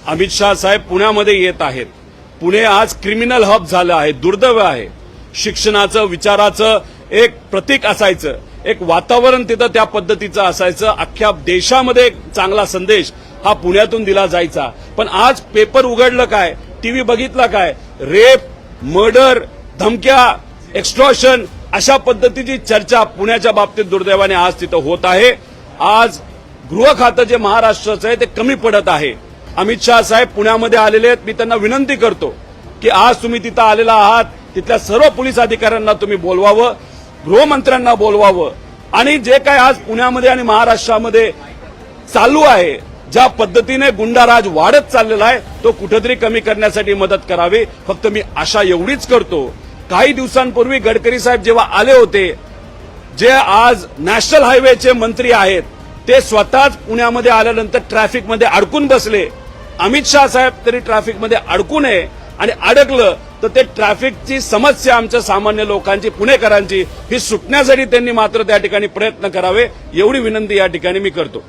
अमित शाह साहेब पुण्यामध्ये येत आहेत. पुणे आज क्रिमिनल हब झालं आहे, दुर्दैव आहे. शिक्षणाचं, विचाराचं एक प्रतीक असायचं, एक वातावरण तिथं त्या पद्धतीचं असायचं. अख्ख्या देशामध्ये एक चांगला संदेश हा पुण्यातून दिला जायचा. पण आज पेपर उघडलं काय, टीव्ही बघितला काय, रेप, मर्डर, धमक्या, एक्स्ट्रॉशन अशा पद्धतीची चर्चा पुण्याच्या बाबतीत दुर्दैवाने आज तिथं होत आहे. आज गृह खातं जे महाराष्ट्राचं आहे ते कमी पडत आहे. अमित शाह साहेब पुण्यामध्ये आलेले आहेत. मी त्यांना विनंती करतो की आज तुम्ही तिथं आलेला आहात, तिथल्या सर्व पोलीस अधिकाऱ्यांना तुम्ही बोलवावं, गृहमंत्र्यांना बोलवावं आणि जे काय आज पुण्यामध्ये आणि महाराष्ट्रामध्ये चालू आहे, ज्या पद्धतीने गुंडाराज वाढत चाललेला आहे तो कुठेतरी कमी करण्यासाठी मदत करावी. फक्त मी आशा एवढीच करतो. काही दिवसांपूर्वी गडकरी साहेब जेव्हा आले होते, जे आज नॅशनल हायवेचे मंत्री आहेत, ते स्वतःच पुण्यामध्ये आल्यानंतर ट्रॅफिकमध्ये अडकून बसले. अमित शाह साहेब तरी ट्रॅफिकमध्ये अडकू नये आणि अडकलं तर ते ट्रॅफिकची समस्या आमच्या सामान्य लोकांची, पुणेकरांची ही सुटण्यासाठी त्यांनी मात्र त्या ठिकाणी प्रयत्न करावे एवढी विनंती या ठिकाणी मी करतो.